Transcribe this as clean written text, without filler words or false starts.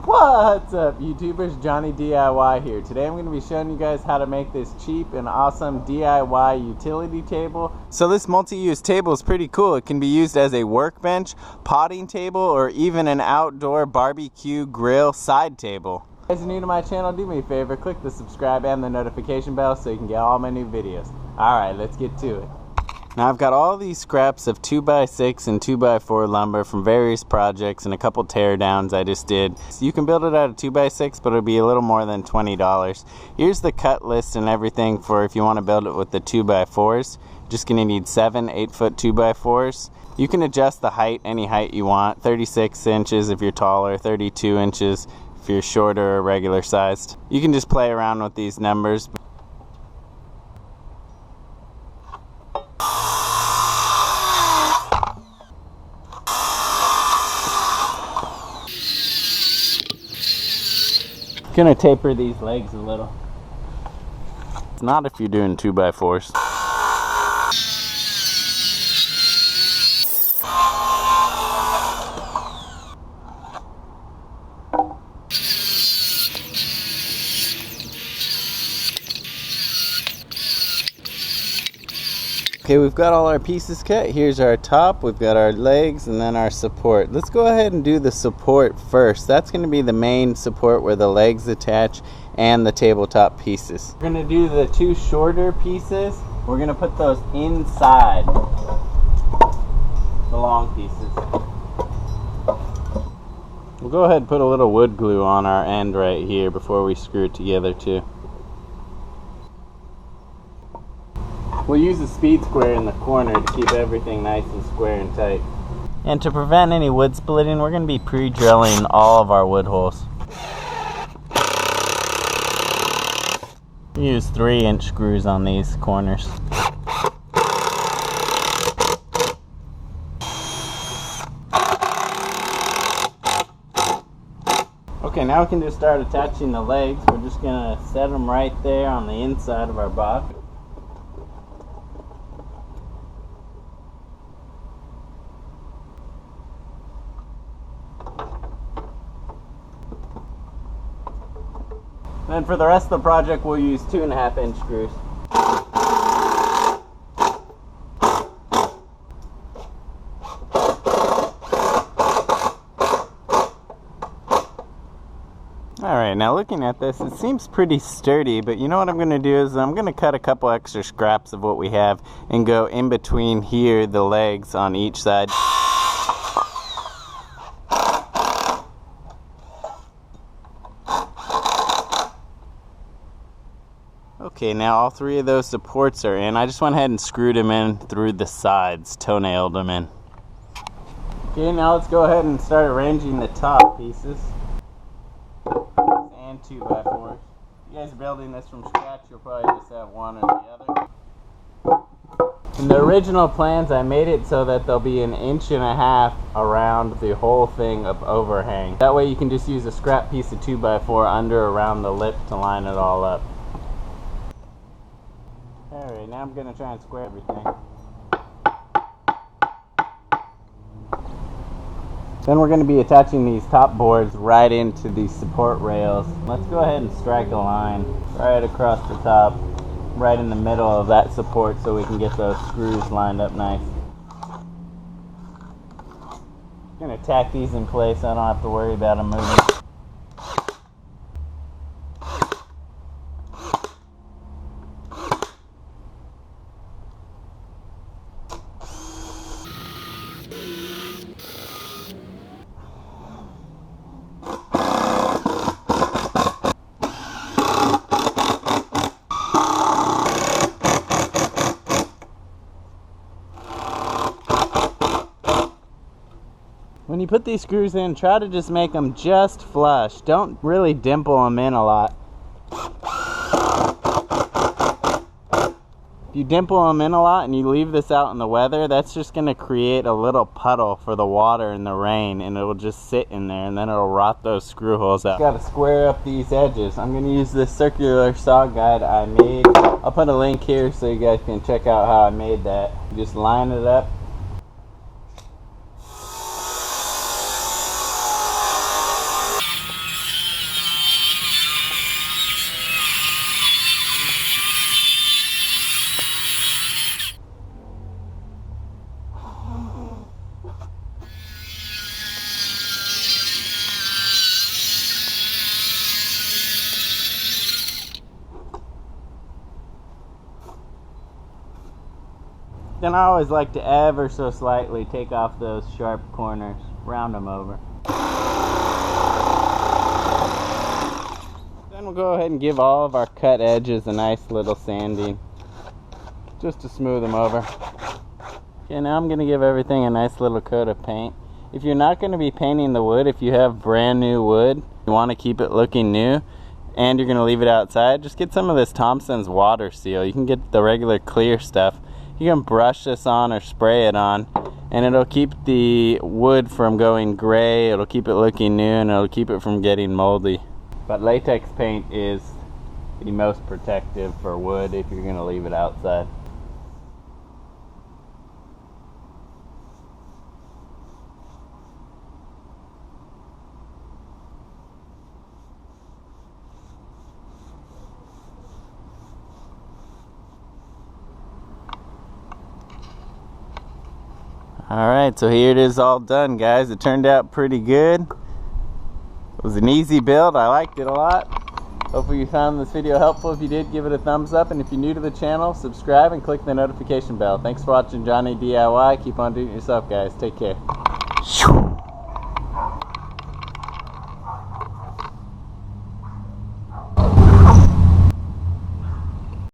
What's up, YouTubers? Johnny DIY here. Today I'm going to be showing you guys how to make this cheap and awesome DIY utility table. So this multi-use table is pretty cool. It can be used as a workbench, potting table, or even an outdoor barbecue grill side table. If you guys are new to my channel, do me a favor, click the subscribe and the notification bell so you can get all my new videos. Alright, let's get to it. Now I've got all these scraps of 2x6 and 2x4 lumber from various projects and a couple teardowns I just did. So you can build it out of 2x6, but it'll be a little more than $20. Here's the cut list and everything for if you want to build it with the 2x4s. You're just going to need 7 8-foot 2x4s. You can adjust the height any height you want, 36 inches if you're taller, 32 inches if you're shorter or regular sized. You can just play around with these numbers. Gonna taper these legs a little. It's not if you're doing 2x4s. Okay, we've got all our pieces cut. Here's our top, we've got our legs, and then our support. Let's go ahead and do the support first. That's going to be the main support where the legs attach and the tabletop pieces. We're going to do the two shorter pieces. We're going to put those inside the long pieces. We'll go ahead and put a little wood glue on our end right here before we screw it together too. We'll use a speed square in the corner to keep everything nice and square and tight. And to prevent any wood splitting, we're going to be pre-drilling all of our wood holes. Use 3-inch screws on these corners. Okay, now we can just start attaching the legs. We're just going to set them right there on the inside of our box. Then for the rest of the project, we'll use 2.5-inch screws. Alright, now looking at this, it seems pretty sturdy, but you know what I'm going to do is I'm going to cut a couple extra scraps of what we have and go in between here, the legs on each side. Okay, now all 3 of those supports are in. I just went ahead and screwed them in through the sides, toenailed them in. Okay, now let's go ahead and start arranging the top pieces. And 2x4s. If you guys are building this from scratch, you'll probably just have one or the other. In the original plans, I made it so that there'll be 1.5 inches around the whole thing of overhang. That way you can just use a scrap piece of 2x4 under around the lip to line it all up. Alright, now I'm going to try and square everything. Then we're going to be attaching these top boards right into these support rails. Let's go ahead and strike a line right across the top, right in the middle of that support so we can get those screws lined up nice. I'm going to tack these in place so I don't have to worry about them moving. When you put these screws in, try to just make them just flush. Don't really dimple them in a lot. If you dimple them in a lot and you leave this out in the weather, that's just going to create a little puddle for the water in the rain, and it'll just sit in there and then it'll rot those screw holes out. Got to square up these edges. I'm going to use this circular saw guide I made. I'll put a link here so you guys can check out how I made that. You just line it up. Then I always like to ever so slightly take off those sharp corners, round them over. Then we'll go ahead and give all of our cut edges a nice little sanding, just to smooth them over. Okay, now I'm going to give everything a nice little coat of paint. If you're not going to be painting the wood, if you have brand new wood, you want to keep it looking new, and you're going to leave it outside, just get some of this Thompson's water seal. You can get the regular clear stuff. You can brush this on or spray it on, and it'll keep the wood from going gray, it'll keep it looking new, and it'll keep it from getting moldy. But latex paint is the most protective for wood if you're going to leave it outside. Alright, so here it is all done, guys. It turned out pretty good. It was an easy build. I liked it a lot. Hopefully you found this video helpful. If you did, give it a thumbs up. And if you're new to the channel, subscribe and click the notification bell. Thanks for watching Johnny DIY. Keep on doing it yourself, guys. Take care.